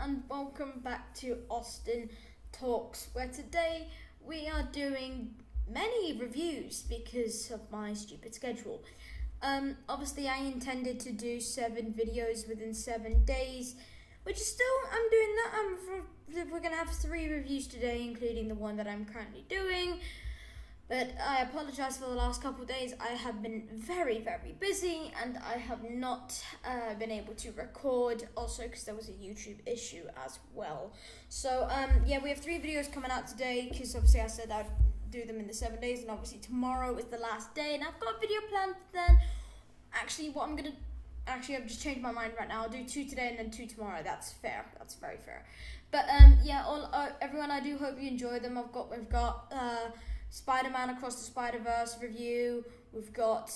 and welcome back to Austin Talks, where today we are doing many reviews because of my stupid schedule. Obviously I intended to do 7 videos within 7 days, which is still, I'm doing that. We're gonna have 3 reviews today, including the one that I'm currently doing. But I apologize for the last couple of days. I have been very, very busy and I have not been able to record, also because there was a YouTube issue as well. So we have 3 videos coming out today because obviously I said I'd do them in the 7 days, and obviously tomorrow is the last day and I've got a video planned then. I've just changed my mind right now. I'll do 2 today and then 2 tomorrow. That's fair. That's very fair. But everyone, I do hope you enjoy them. We've got Spider-Man Across the Spider-Verse review, we've got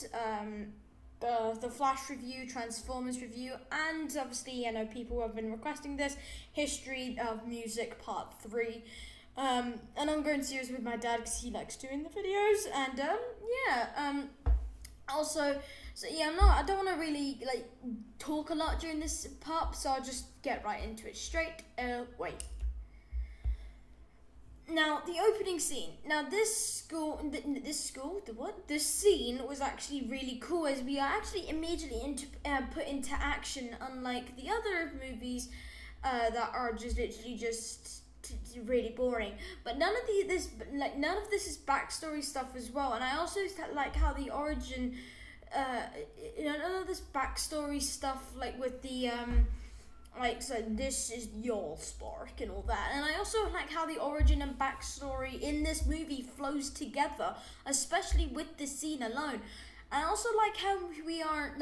the Flash review, Transformers review, and obviously, people who have been requesting this, History of Music Part 3. And I'm going serious with my dad because he likes doing the videos, and I don't want to really talk a lot during this part, so I'll just get right into it straight away. Now, the opening scene. Now, this scene was actually really cool, as we are actually immediately put into action, unlike the other movies that are just literally really boring. But none of this is backstory stuff as well. And I also like how the origin, none of this backstory stuff, with the so this is your spark and all that. And I also like how the origin and backstory in this movie flows together, especially with this scene alone. I also like how we are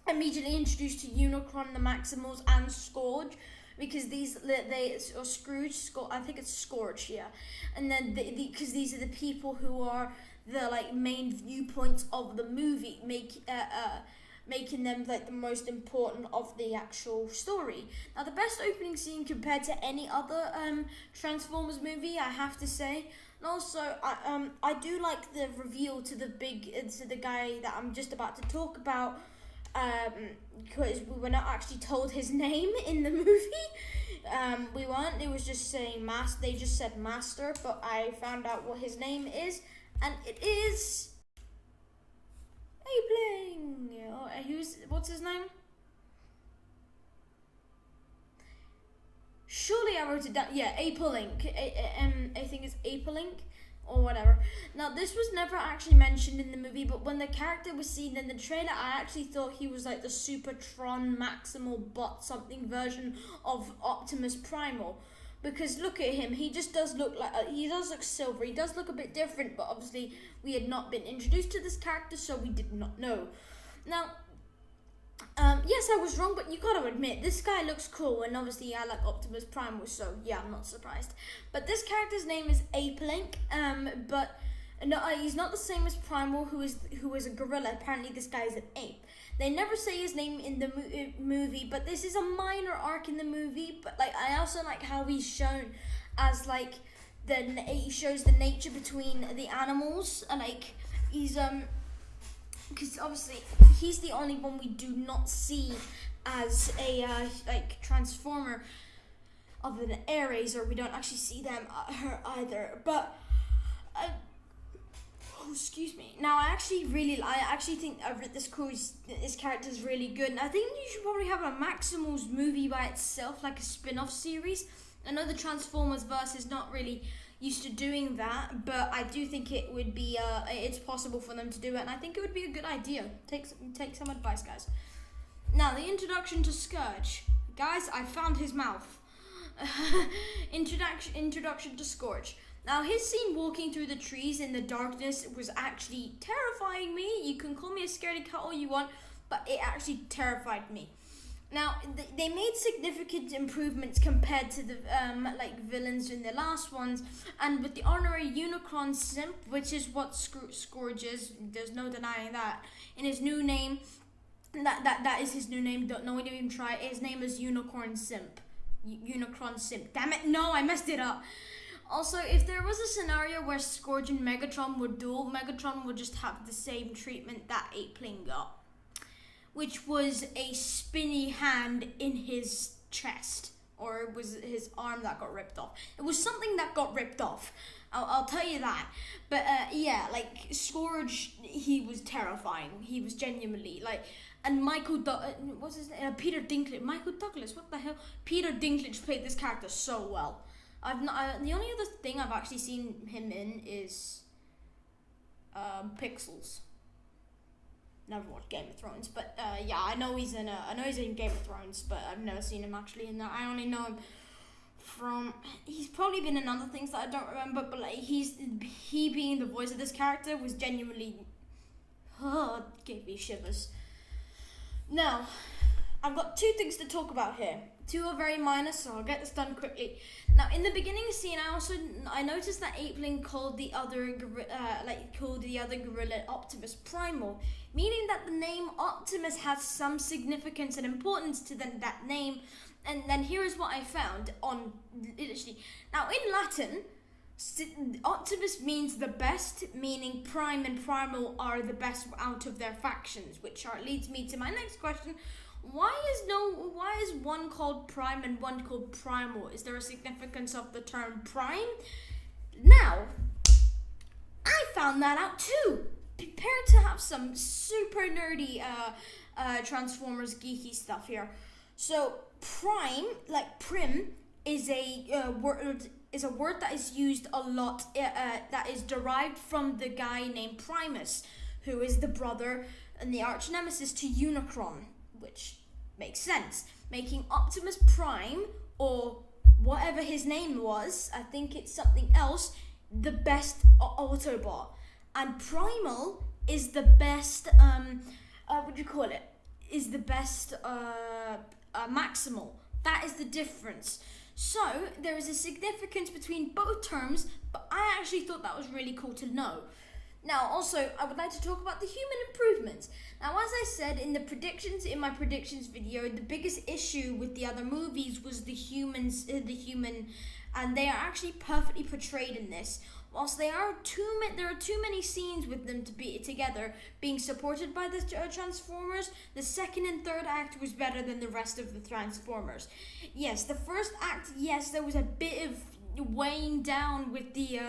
immediately introduced to Unicron, the Maximals, and Scourge, because I think it's Scourge here, and then because these are the people who are the main viewpoints of the movie, making them the most important of the actual story. Now, the best opening scene compared to any other Transformers movie, I have to say. And also, I do like the reveal to the guy that I'm just about to talk about, because we were not actually told his name in the movie. We weren't. It was just saying They just said Master, but I found out what his name is, and it is Apeling. What's his name? Surely I wrote it down. Yeah, Apeling. I think it's Apeling or whatever. Now, this was never actually mentioned in the movie, but when the character was seen in the trailer, I actually thought he was the Supertron Maximal Bot something version of Optimus Primal. Because look at him, he just does look he does look silver, he does look a bit different, but obviously we had not been introduced to this character, so we did not know. Now, yes, I was wrong, but you gotta admit, this guy looks cool, and obviously I like Optimus Primal, so yeah, I'm not surprised. But this character's name is Apelink, but no, he's not the same as Primal, who is a gorilla. Apparently this guy is an ape. They never say his name in the movie, but this is a minor arc in the movie. But I also like how he's shown as he shows the nature between the animals, and he's because obviously he's the only one we do not see as a transformer other than Ares, or we don't actually see them either. But excuse me. Now, I actually think this character is really good, and I think you should probably have a Maximals movie by itself, like a spin-off series. I know the Transformers verse is not really used to doing that, but I do think it would be it's possible for them to do it, and I think it would be a good idea. Take some advice, guys. Now, the introduction to Scourge. Guys, I found his mouth. Introduction to Scourge. Now, his scene walking through the trees in the darkness was actually terrifying me. You can call me a scaredy cat all you want, but it actually terrified me. Now, they made significant improvements compared to the villains in the last ones, and with the honorary Unicron Simp, which is what Scourge is, there's no denying that. In his new name, that is his new name. No one even try. His name is Unicron Simp. Unicron Simp. Damn it! No, I messed it up. Also, if there was a scenario where Scourge and Megatron would duel, Megatron would just have the same treatment that Apeling got, which was a spinny hand in his chest. or it was his arm that got ripped off. It was something that got ripped off. I'll tell you that. But yeah, like Scourge, he was terrifying. He was genuinely like, and what's his name? Peter Dinklage. Michael Douglas. What the hell? Peter Dinklage played this character so well. The only other thing I've actually seen him in is Pixels. Never watched Game of Thrones, but yeah, I know he's in Game of Thrones, but I've never seen him actually in that. I only know him from, he's probably been in other things that I don't remember, but like he being the voice of this character was genuinely, gave me shivers. Now, I've got two things to talk about here. Two are very minor, so I'll get this done quickly. Now, in the beginning scene, I noticed that Apeling called the other gorilla Optimus Primal, meaning that the name Optimus has some significance and importance to that name. And then here is what I found on literally. Now, in Latin, Optimus means the best, meaning Prime and Primal are the best out of their factions, which leads me to my next question. Why is one called Prime and one called Primal? Is there a significance of the term Prime? Now, I found that out too. Prepare to have some super nerdy Transformers geeky stuff here. So Prime, like prim, is a word that is used a lot. That is derived from the guy named Primus, who is the brother and the arch nemesis to Unicron, which makes sense. Making Optimus Prime, or whatever his name was, I think it's something else, the best Autobot. And Primal is the best, is the best Maximal. That is the difference. So, there is a significance between both terms, but I actually thought that was really cool to know. Now, also, I would like to talk about the human improvements. Now, as I said in my predictions video, the biggest issue with the other movies was the human, and they are actually perfectly portrayed in this. Whilst there are too many scenes with them to be together, being supported by the Transformers, the second and third act was better than the rest of the Transformers. Yes, the first act, yes, there was a bit of weighing down with the,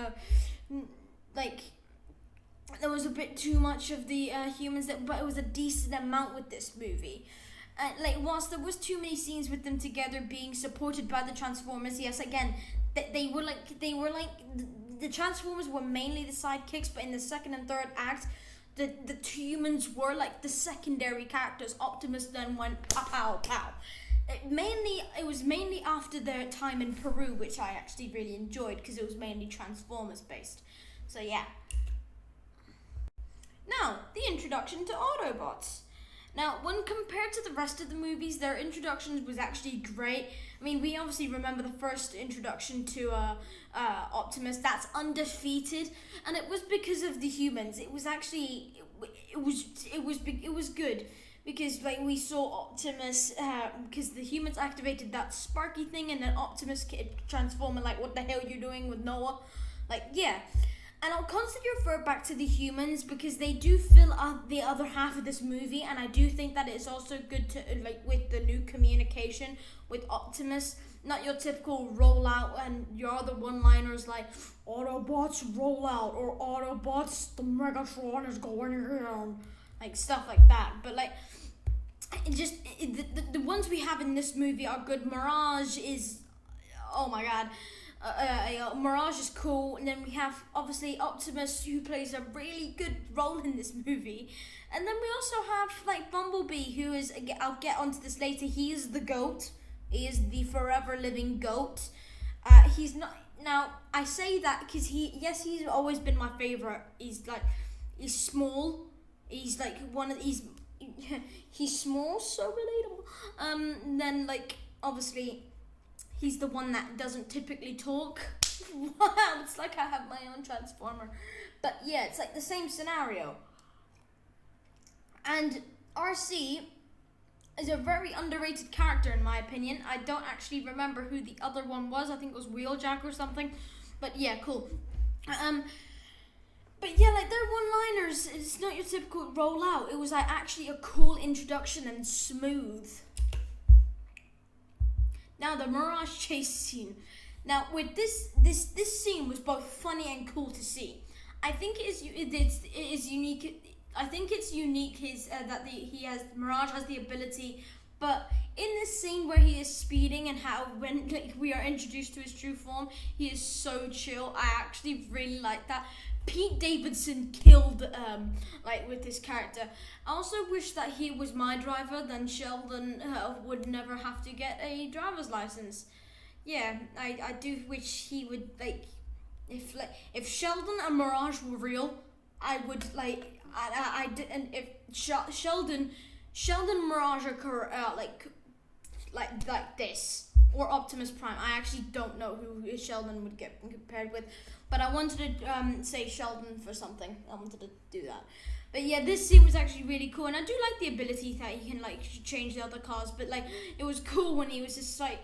there was a bit too much of the humans, but it was a decent amount with this movie. Whilst there was too many scenes with them together being supported by the Transformers, yes, again, the Transformers were mainly the sidekicks, but in the second and third act, the humans were like the secondary characters. Optimus then went pow pow pow. It was mainly after their time in Peru, which I actually really enjoyed because it was mainly Transformers based. So yeah. Now, the introduction to Autobots. Now, when compared to the rest of the movies, their introductions was actually great. I mean, we obviously remember the first introduction to Optimus. That's undefeated, and it was because of the humans. It was actually it was good because we saw Optimus because the humans activated that Sparky thing, and then Optimus transforming what the hell you doing with Noah? Yeah. And I'll constantly refer back to the humans because they do fill up the other half of this movie, and I do think that it's also good to with the new communication with Optimus, not your typical rollout and your other one-liners like Autobots roll out or Autobots the Megatron is going around, stuff like that. But the ones we have in this movie are good. Mirage is, oh my god. Mirage is cool, and then we have obviously Optimus, who plays a really good role in this movie, and then we also have Bumblebee, who is, I'll get onto this later, he is the GOAT. He is the forever living GOAT. He's not, now I say that because he's always been my favorite. He's small, he's he's small, so relatable. Then obviously he's the one that doesn't typically talk. Wow, it's like I have my own Transformer. But yeah, it's the same scenario. And RC is a very underrated character in my opinion. I don't actually remember who the other one was. I think it was Wheeljack or something. But yeah, cool. But yeah, their one-liners, it's not your typical rollout. It was actually a cool introduction and smooth. Now the Mirage chase scene. Now with this scene was both funny and cool to see. I think it is unique. I think it's unique Mirage has the ability, but in this scene where he is speeding and how when we are introduced to his true form, he is so chill. I actually really like that. Pete Davidson killed with this character. I also wish that he was my driver, then Sheldon would never have to get a driver's license. Yeah, I do wish he would if Sheldon and Mirage were real, I would I did, and if Sheldon and Mirage are like this, or Optimus Prime. I actually don't know who Sheldon would get compared with, but I wanted to say Sheldon for something. I wanted to do that. But yeah, this scene was actually really cool, and I do like the ability that he can change the other cars. But it was cool when he was just I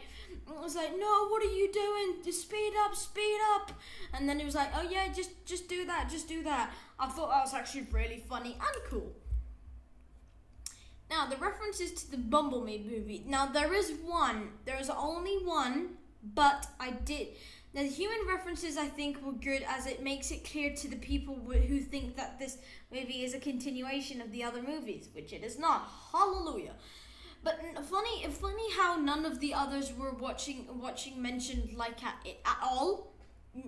was like, no, what are you doing? Just speed up. And then he was like, oh yeah, just do that. I thought that was actually really funny and cool. Now, the references to the Bumblebee movie. Now, there is only one, but the human references I think were good, as it makes it clear to the people who think that this movie is a continuation of the other movies, which it is not. Hallelujah. But funny how none of the others were watching mentioned at all.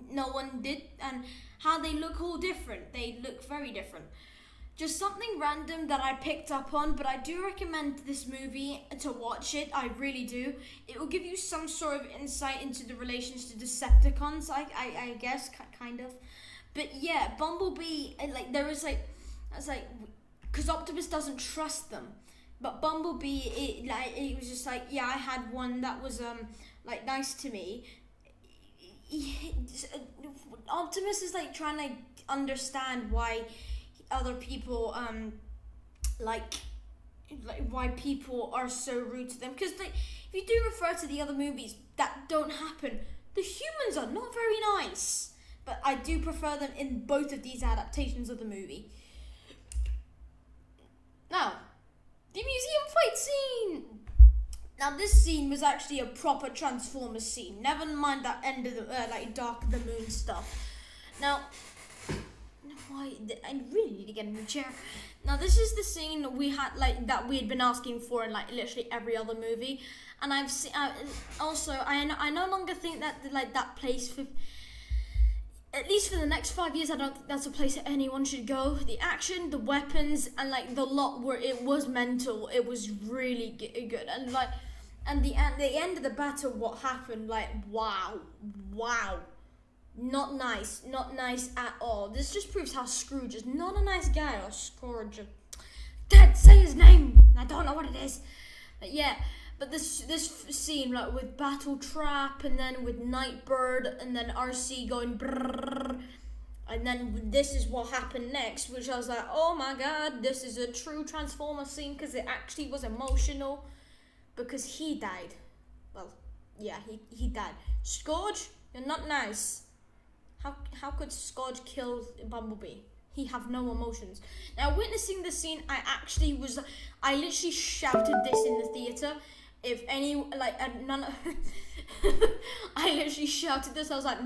No one did, and how they look all different. They look very different. Just something random that I picked up on, but I do recommend this movie to watch it. I really do. It will give you some sort of insight into the relations to Decepticons, I guess, kind of. But yeah, Bumblebee, there is because Optimus doesn't trust them. But Bumblebee, it was just I had one that was nice to me. Optimus is trying to understand why other people why people are so rude to them, because if you do refer to the other movies that don't happen, the humans are not very nice, but I do prefer them in both of these adaptations of the movie. Now, the museum fight scene. Now this scene was actually a proper Transformers scene. Never mind that end of the Dark of the Moon stuff. Now, why I really need to get in the chair. Now this is the scene we had that we had been asking for in literally every other movie, and I've seen. Also, I no longer think that that place for. At least for the next 5 years, I don't think that's a place that anyone should go. The action, the weapons, and the lot where it was mental. It was really good, and the end of the battle, what happened? Wow, not nice at all. This just proves how Scrooge is not a nice guy. Or Scrooge, Dad, say his name. I don't know what it is, but yeah. But this scene, with Battle Trap, and then with Nightbird, and then RC going brrrr, and then this is what happened next, which I was like, oh my god, this is a true Transformer scene, because it actually was emotional, because he died. Well, yeah, he died. Scourge, you're not nice. How could Scourge kill Bumblebee? He have no emotions. Now, witnessing the scene, I literally shouted this in the theater. If any, none I literally shouted this. I was like,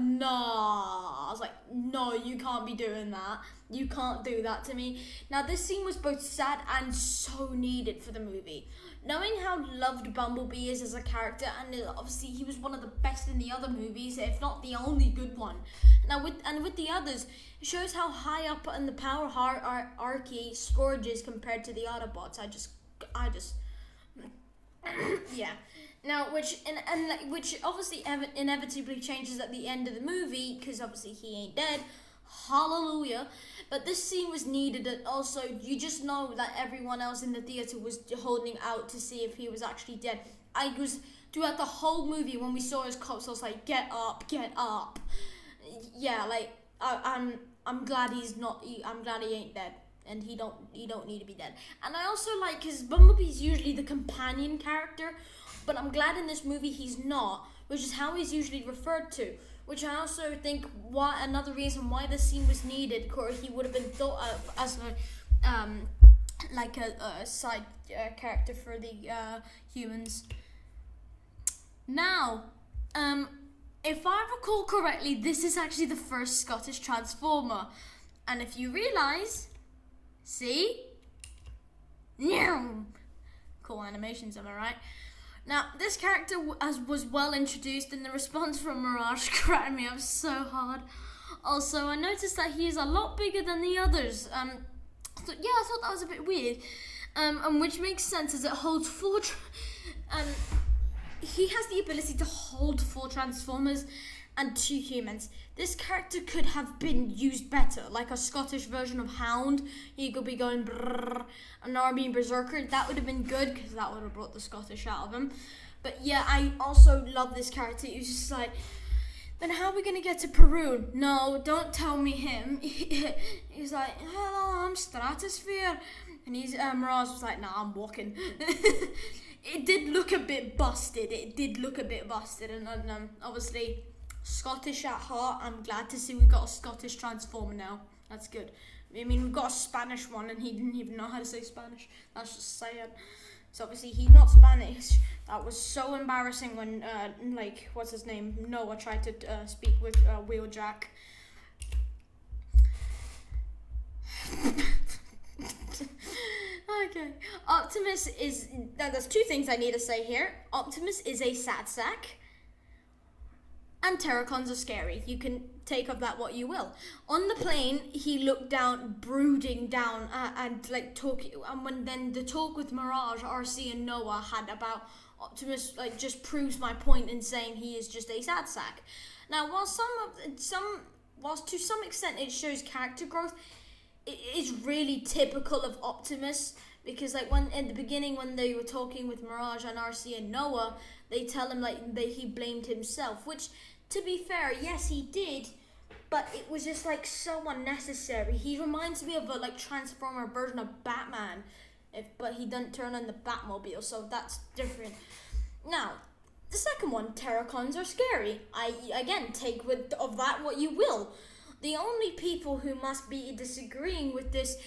no, you can't be doing that. You can't do that to me. Now, this scene was both sad and so needed for the movie. Knowing how loved Bumblebee is as a character, and obviously he was one of the best in the other movies, if not the only good one. Now, with the others, it shows how high up in the power hierarchy Scourge is compared to the Autobots. I just yeah. Now, which obviously inevitably changes at the end of the movie, because obviously he ain't dead. Hallelujah. But this scene was needed, and also you just know that everyone else in the theater was holding out to see if he was actually dead. I was throughout the whole movie when we saw his corpse, I was like, get up. Yeah, I'm glad he's not. I'm glad he ain't dead. And he don't need to be dead. And I also because Bumblebee's usually the companion character, but I'm glad in this movie he's not, which is how he's usually referred to. Which I also think another reason why this scene was needed, or he would have been thought of as a side character for the humans. Now, if I recall correctly, this is actually the first Scottish Transformer. And if you realise, see? Cool animations, am I right? Now, this character was well introduced, and the response from Mirage cracked me up so hard. Also, I noticed that he is a lot bigger than the others. I thought that was a bit weird. And which makes sense as it holds four... he has the ability to hold 4 Transformers and 2 humans. This character could have been used better, like a Scottish version of Hound. He could be going brrrr, an army berserker. That would have been good, because that would have brought the Scottish out of him. But yeah, I also love this character. He was just like, then how are we going to get to Peru? No, don't tell me him. He's like, hello, I'm Stratosphere. And Mirage was like, nah, I'm walking. It did look a bit busted. And obviously, Scottish at heart. I'm glad to see we got a Scottish Transformer now. That's good. I mean, we've got a Spanish one, and he didn't even know how to say Spanish. That's just saying. So obviously, he's not Spanish. That was so embarrassing when, what's his name? Noah tried to speak with Wheeljack. Okay. Optimus is... Now, there's 2 things I need to say here. Optimus is a sad sack. And Terracons are scary. You can take of that what you will. On the plane, he looked down, brooding down, and talking. And when then the talk with Mirage, RC, and Noah had about Optimus, just proves my point in saying he is just a sad sack. Now, whilst to some extent it shows character growth, it is really typical of Optimus, because when in the beginning when they were talking with Mirage and RC and Noah, they tell him he blamed himself, which, to be fair, yes he did, but it was just so unnecessary. He reminds me of a Transformer version of Batman, but he doesn't turn on the Batmobile, so that's different. Now, the second one, Terracons are scary. I again take of that what you will. The only people who must be disagreeing with this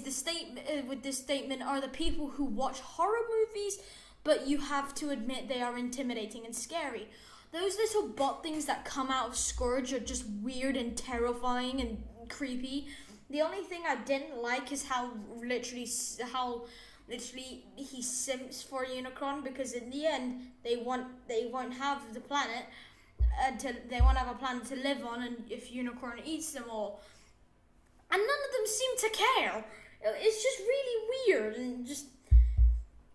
statement are the people who watch horror movies, but you have to admit they are intimidating and scary. Those little bot things that come out of Scourge are just weird and terrifying and creepy. The only thing I didn't like is how literally he simps for Unicron, because in the end they won't have the planet. They won't have a planet to live on, and if Unicorn eats them all, and none of them seem to care. It's just really weird, and just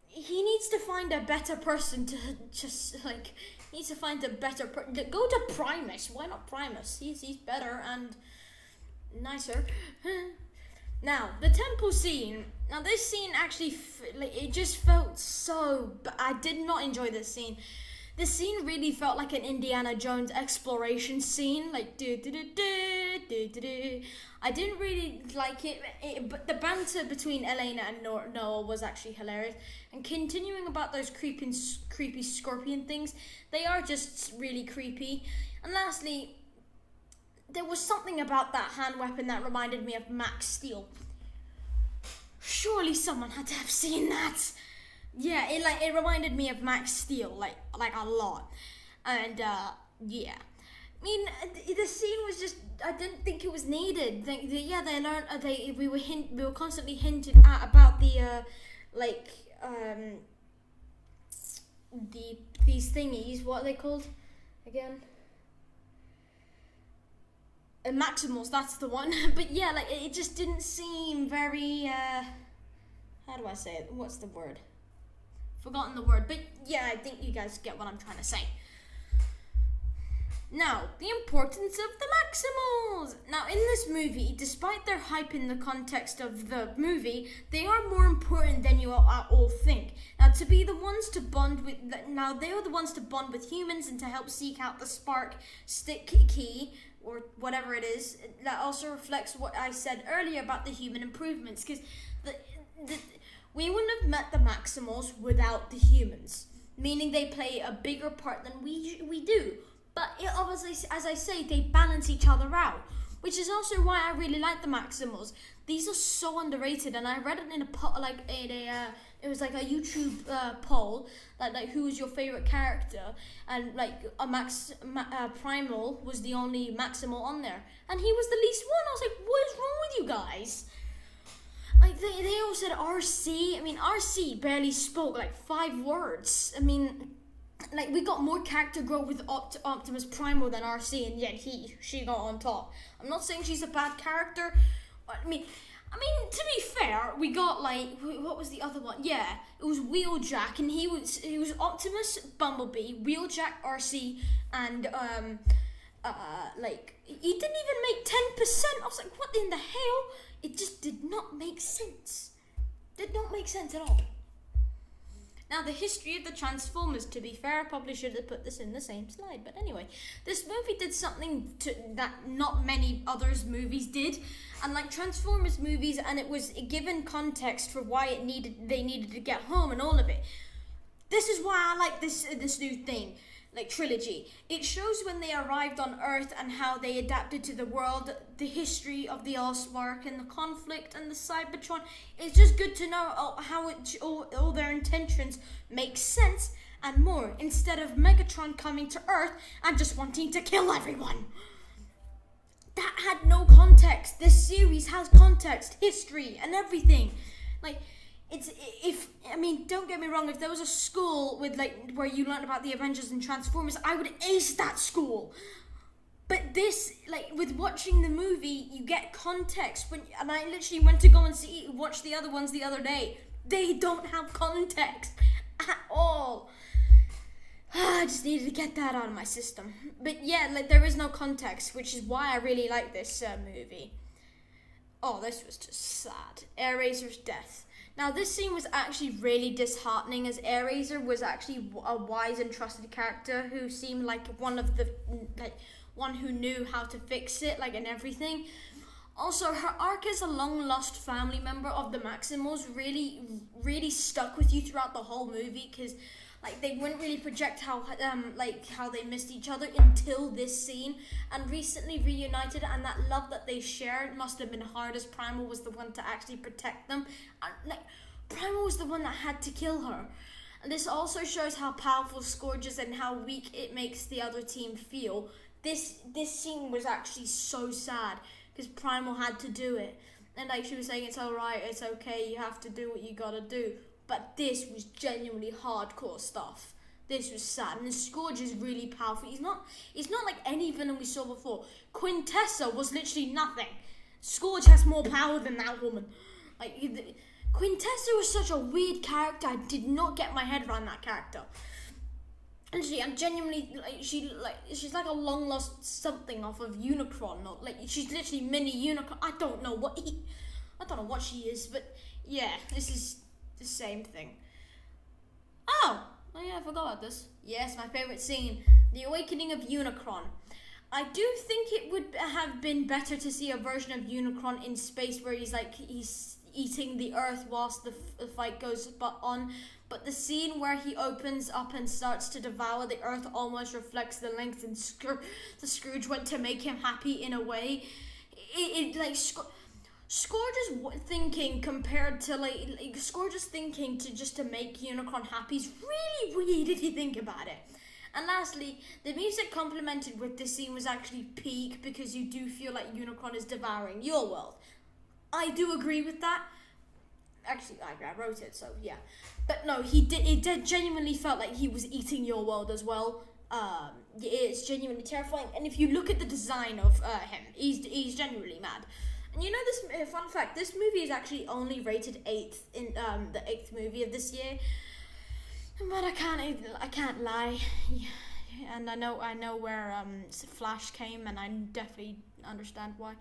he needs to find a better person to go to Primus. Why not Primus? He's better and nicer. Now, the temple scene. Now, this scene actually it just felt so. I did not enjoy this scene. This scene really felt like an Indiana Jones exploration scene, I didn't really like it, but the banter between Elena and Noah was actually hilarious. And continuing about those creepy scorpion things, they are just really creepy. And lastly, there was something about that hand weapon that reminded me of Max Steel. Surely someone had to have seen that. Yeah, it reminded me of Max Steel, like a lot, and yeah. I mean, the scene was just, I didn't think it was needed. We were constantly hinted at about these thingies. What are they called again? Maximals. That's the one. But yeah, it just didn't seem very. How do I say it? What's the word? Forgotten the word, but yeah, I think you guys get what I'm trying to say. Now, the importance of the Maximals. Now, in this movie, despite their hype in the context of the movie, they are more important than you all think. Now, to be the ones to bond with, they are the ones to bond with humans and to help seek out the spark stick key, or whatever it is. That also reflects what I said earlier about the human improvements, because we wouldn't have met the Maximals without the humans, meaning they play a bigger part than we do. But obviously, as I say, they balance each other out, which is also why I really like the Maximals. These are so underrated, and I read it in a It was like a YouTube poll, like who was your favorite character, and like Primal was the only Maximal on there, and he was the least one. I was like, what is wrong with you guys? Like they all said RC. I mean, RC barely spoke like 5 words. I mean, like we got more character growth with Optimus Primal than RC, and yet she got on top. I'm not saying she's a bad character. I mean, to be fair, we got like, what was the other one? Yeah, it was Wheeljack, and he was Optimus, Bumblebee, Wheeljack, RC, and like he didn't even make 10%. I was like, what in the hell? It just did not make sense. Did not make sense at all. Now, the history of the Transformers, to be fair, I probably should have put this in the same slide. But anyway, this movie did something that not many others movies did. And like Transformers movies, and it was given context for why they needed to get home and all of it. This is why I like this new thing, like trilogy. It shows when they arrived on Earth and how they adapted to the world, the history of the Allspark and the conflict and the Cybertron. It's just good to know how all their intentions make sense and more, instead of Megatron coming to Earth and just wanting to kill everyone. That had no context. This series has context, history, and everything. Like, don't get me wrong, if there was a school with like where you learned about the Avengers and Transformers, I would ace that school. But this, like with watching the movie, you get context. And I literally went to go and watch the other ones the other day. They don't have context at all. I just needed to get that out of my system. But yeah, like there is no context, which is why I really like this movie. Oh, this was just sad. Airazor's death. Now, this scene was actually really disheartening, as Airazor was actually a wise and trusted character who seemed like one who knew how to fix it, like, and everything. Also, her arc as a long-lost family member of the Maximals really, really stuck with you throughout the whole movie, because, like, they wouldn't really project how they missed each other until this scene, and recently reunited, and that love that they shared must have been hard, as Primal was the one to actually protect them. And, like, Primal was the one that had to kill her. And this also shows how powerful Scourge is and how weak it makes the other team feel. This scene was actually so sad, because Primal had to do it. And like she was saying, it's alright, it's okay, you have to do what you gotta do. But this was genuinely hardcore stuff. This was sad. And the Scourge is really powerful. He's not like any villain we saw before. Quintessa was literally nothing. Scourge has more power than that woman. Like, Quintessa was such a weird character. I did not get my head around that character. And I'm genuinely, like, she's like a long lost something off of Unicron. Or, like, she's literally mini Unicron. I don't know what she is, but yeah, this is the same thing. Oh yeah, I forgot about this. Yes, my favorite scene, the awakening of Unicron. I do think it would have been better to see a version of Unicron in space where he's eating the Earth whilst the fight goes on. But the scene where he opens up and starts to devour the Earth almost reflects the length and the Scrooge went to make him happy in a way. Scourge's thinking compared to Scourge's thinking to make Unicron happy is really weird if you think about it. And lastly, the music complemented with this scene was actually peak, because you do feel like Unicron is devouring your world. I do agree with that. Actually, I wrote it, so yeah. But no, it did genuinely felt like he was eating your world as well. It's genuinely terrifying. And if you look at the design of him, he's genuinely mad. And you know, this fun fact, this movie is actually only rated 8th in the 8th movie of this year. But I can't lie. And I know where Flash came, and I definitely understand why.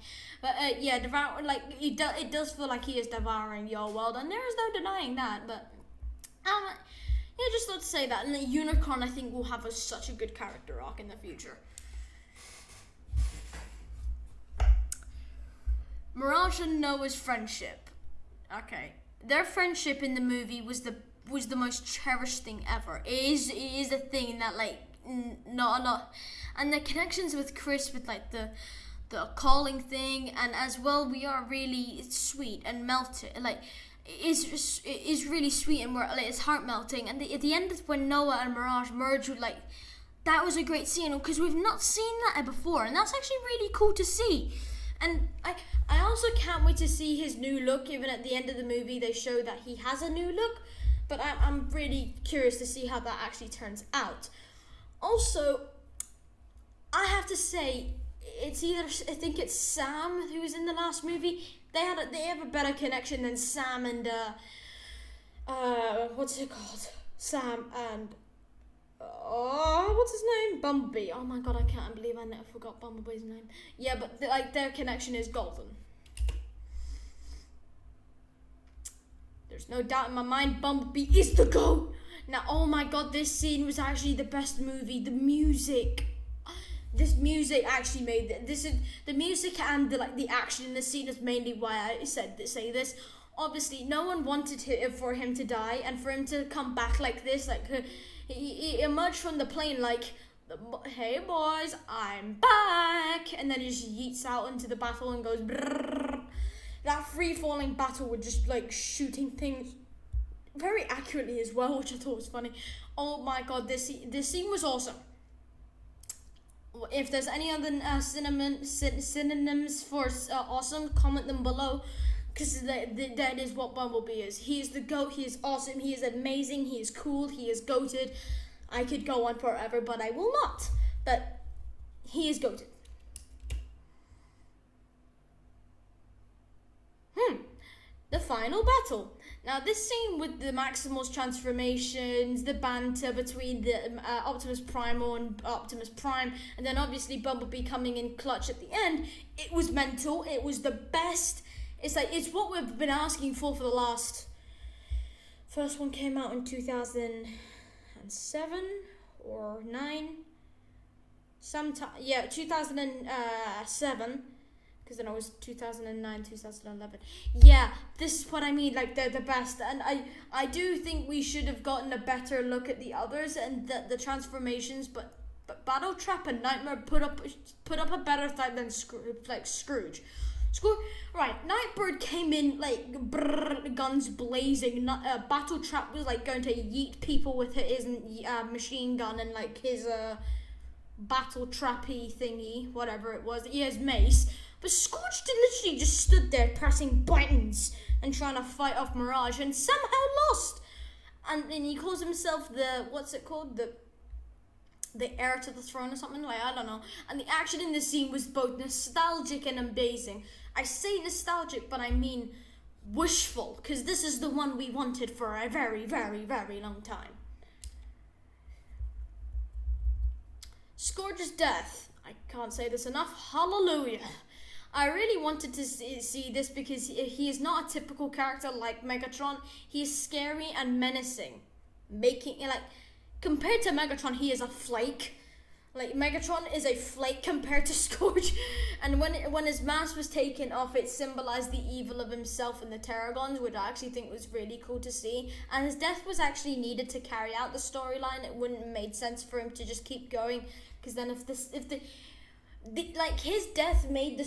But yeah, it does feel like he is devouring your world, and there is no denying that. But yeah, just thought to say that. And the Unicron, I think, will have such a good character arc in the future. Mirage and Noah's friendship. Okay, their friendship in the movie was the most cherished thing ever. It is a thing that not a lot, and the connections with Chris with the calling thing, and as well we are really sweet and melted. is really sweet and where like, it's heart melting. And at the end when Noah and Mirage merge with like, that was a great scene because we've not seen that before, and that's actually really cool to see. And I also can't wait to see his new look. Even at the end of the movie, they show that he has a new look, but I'm really curious to see how that actually turns out. Also, I have to say, it's either I think it's Sam who's in the last movie. They have a better connection than Sam and what's it called? Sam and what's his name? Bumblebee. Oh my god, I can't believe I forgot Bumblebee's name. Yeah, but their connection is golden. There's no doubt in my mind, Bumblebee is the GOAT. Now, oh my god, this scene was actually the best movie. The music. This music actually made this. Is the music and the action in the scene is mainly why I say this. Obviously, no one wanted for him to die and for him to come back like this. Like he emerged from the plane like, "Hey boys, I'm back," and then he just yeets out into the battle and goes. Brrr. That free-falling battle with just like shooting things very accurately as well, which I thought was funny. Oh my god, this scene was awesome. If there's any other synonyms for awesome, comment them below, because that is what Bumblebee is. He is the GOAT. He is awesome. He is amazing. He is cool. He is goated. I could go on forever, but I will not. But he is goated. The final battle. Now, this scene with the Maximal's transformations, the banter between the Optimus Primal and Optimus Prime, and then obviously Bumblebee coming in clutch at the end, it was mental. It was the best. It's what we've been asking for the last. First one came out in 2007 or 9. Sometime, 2007. Because then it was 2009, 2011. Yeah, this is what I mean. Like, they're the best. And I do think we should have gotten a better look at the others and the transformations. But Battle Trap and Nightmare put up a better fight than Scrooge. Right, Nightbird came in like guns blazing. Battle Trap was like going to yeet people with his machine gun and like his battle trappy thingy, whatever it was. He has mace. But Scorch literally just stood there pressing buttons and trying to fight off Mirage and somehow lost. And then he calls himself the heir to the throne or something, like, I don't know. And the action in this scene was both nostalgic and amazing. I say nostalgic, but I mean wishful, because this is the one we wanted for a very, very, very long time. Scourge's death. I can't say this enough. Hallelujah. I really wanted to see this because he is not a typical character like Megatron. He is scary and menacing. Compared to Megatron, he is a flake. Like, Megatron is a flake compared to Scourge. And when his mask was taken off, it symbolized the evil of himself and the Terragons, which I actually think was really cool to see. And his death was actually needed to carry out the storyline. It wouldn't have made sense for him to just keep going, because then his death made the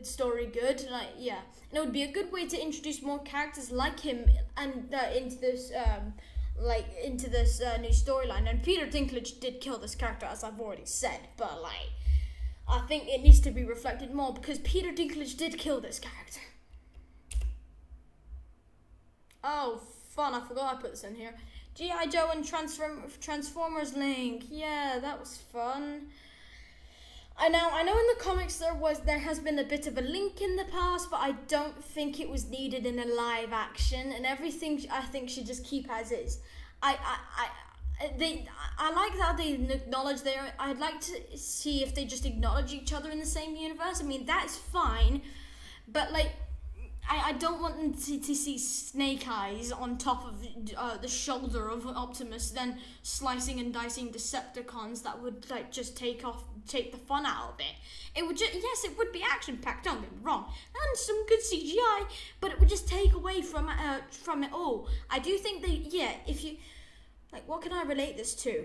story good. Like, yeah, and it would be a good way to introduce more characters like him and into this new storyline. And Peter Dinklage did kill this character, as I've already said, but like, I think it needs to be reflected more because Peter Dinklage did kill this character. Oh, fun! I forgot I put this in here. G.I. Joe and Transformers link. Yeah, that was fun. I know in the comics there has been a bit of a link in the past, but I don't think it was needed in a live action, and everything I think should just keep as is. I like that they acknowledge I'd like to see if they just acknowledge each other in the same universe. I mean, that's fine, but like, I don't want them to see Snake Eyes on top of the shoulder of Optimus, then slicing and dicing Decepticons. That would like just take the fun out of it. It would yes, it would be action packed. Don't get me wrong, and some good CGI, but it would just take away from it all. I do think if you like, what can I relate this to?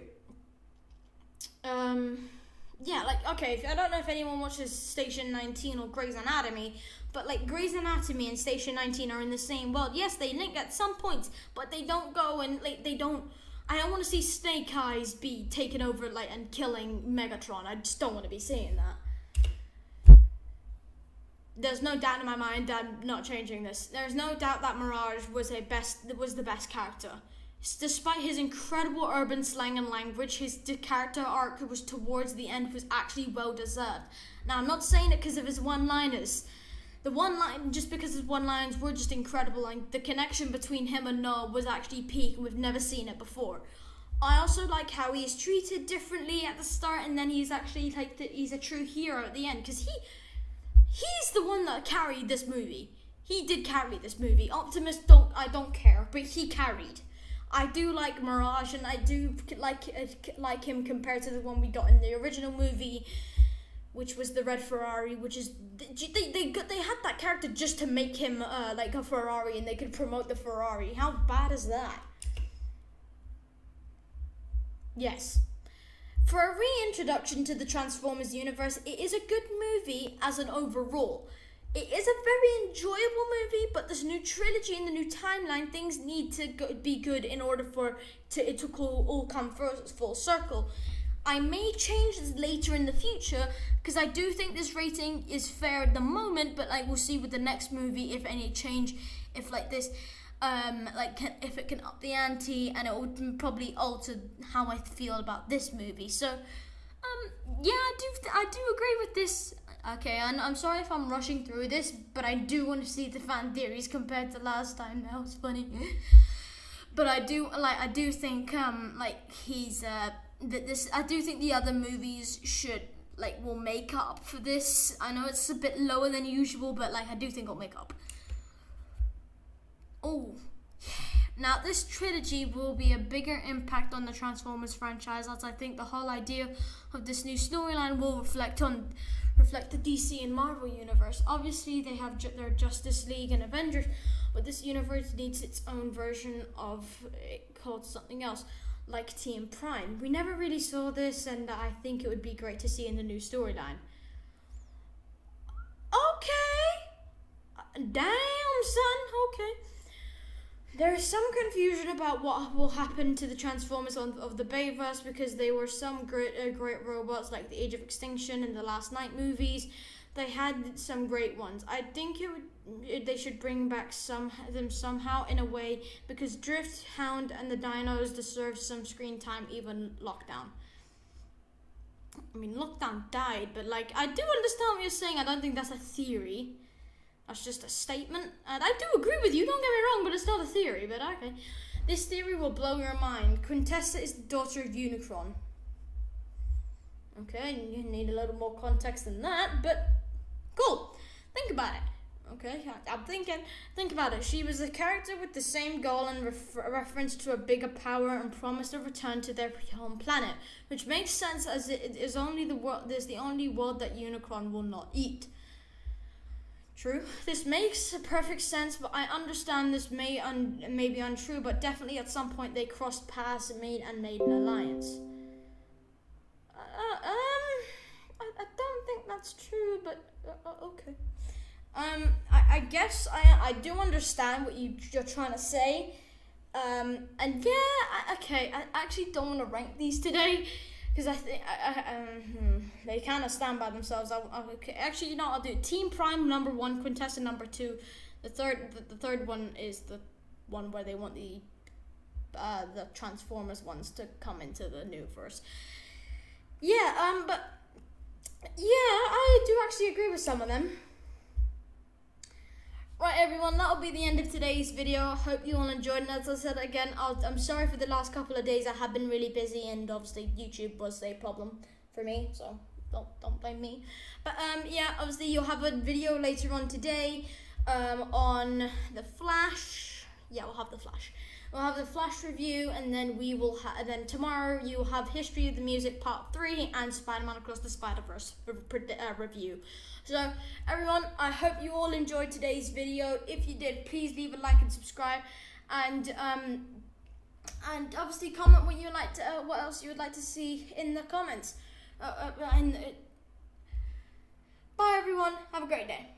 Yeah, like, okay, I don't know if anyone watches Station 19 or Grey's Anatomy, but, like, Grey's Anatomy and Station 19 are in the same world. Yes, they link at some points, but they don't go and, like, they don't... I don't want to see Snake Eyes be taken over, like, and killing Megatron. I just don't want to be seeing that. There's no doubt in my mind that I'm not changing this. There's no doubt that Mirage was the best character. Despite his incredible urban slang and language, his character arc was towards the end was actually well deserved. Now, I'm not saying it because of his one-liners. Just because his one-liners were just incredible, like the connection between him and Noah was actually peak, and we've never seen it before. I also like how he is treated differently at the start, and then he's actually like he's a true hero at the end, because he's the one that carried this movie. He did carry this movie. Optimus I don't care, but he carried. I do like Mirage, and I do like him compared to the one we got in the original movie, which was the red Ferrari, which is they had that character just to make him like a Ferrari, and they could promote the Ferrari. How bad is that? Yes. For a reintroduction to the Transformers universe, it is a good movie as an overall. It is a very enjoyable movie, but this new trilogy and the new timeline, things need to be good in order for it to all come full circle. I may change this later in the future, because I do think this rating is fair at the moment, but like we'll see with the next movie if any change, if like this, if it can up the ante, and it would probably alter how I feel about this movie. So, yeah, I do agree with this. Okay, and I'm sorry if I'm rushing through this, but I do want to see the fan theories compared to last time. That was funny. But I do think I do think the other movies will make up for this. I know it's a bit lower than usual, but I do think it'll make up. Oh, yeah. Now this trilogy will be a bigger impact on the Transformers franchise, as I think the whole idea of this new storyline will reflect the DC and Marvel universe. Obviously, they have their Justice League and Avengers, but this universe needs its own version of it called something else, like Team Prime. We never really saw this, and I think it would be great to see in the new storyline. Okay. Damn, son. Okay. There is some confusion about what will happen to the Transformers of the Bayverse, because they were some great robots like the Age of Extinction and the Last Night movies. They had some great ones. I think they should bring back them somehow in a way, because Drift, Hound, and the Dinos deserve some screen time, even Lockdown. I mean, Lockdown died, but I do understand what you're saying. I don't think that's a theory. That's just a statement. And I do agree with you, don't get me wrong, but it's not a theory, but okay. This theory will blow your mind. Quintessa is the daughter of Unicron. Okay, you need a little more context than that, but cool. Think about it. Okay, I'm thinking. Think about it. She was a character with the same goal and reference to a bigger power, and promised a return to their home planet, which makes sense as it is only the world. There's the only world that Unicron will not eat. True. This makes perfect sense, but I understand this may be untrue, but definitely at some point they crossed paths and made an alliance. I don't think that's true, but okay. I guess I do understand what you're trying to say. And yeah, okay. I actually don't want to rank these today, because I think they kind of stand by themselves. Okay. Actually, I'll do Team Prime number 1, Quintessa number 2. The third one is the one where they want the Transformers ones to come into the new verse. Yeah, but yeah, I do actually agree with some of them. Right, everyone, that'll be the end of today's video. I hope you all enjoyed, and as I said again, I'm sorry for the last couple of days. I have been really busy, and obviously YouTube was a problem for me, so don't blame me. But yeah, obviously you'll have a video later on today on the Flash. Yeah, we'll have the Flash. We'll have the Flash review, and then then tomorrow you'll have History of the Music Part 3 and Spider-Man Across the Spider-Verse review. So, everyone, I hope you all enjoyed today's video. If you did, please leave a like and subscribe, and obviously comment what else you would like to see in the comments. Bye everyone. Have a great day.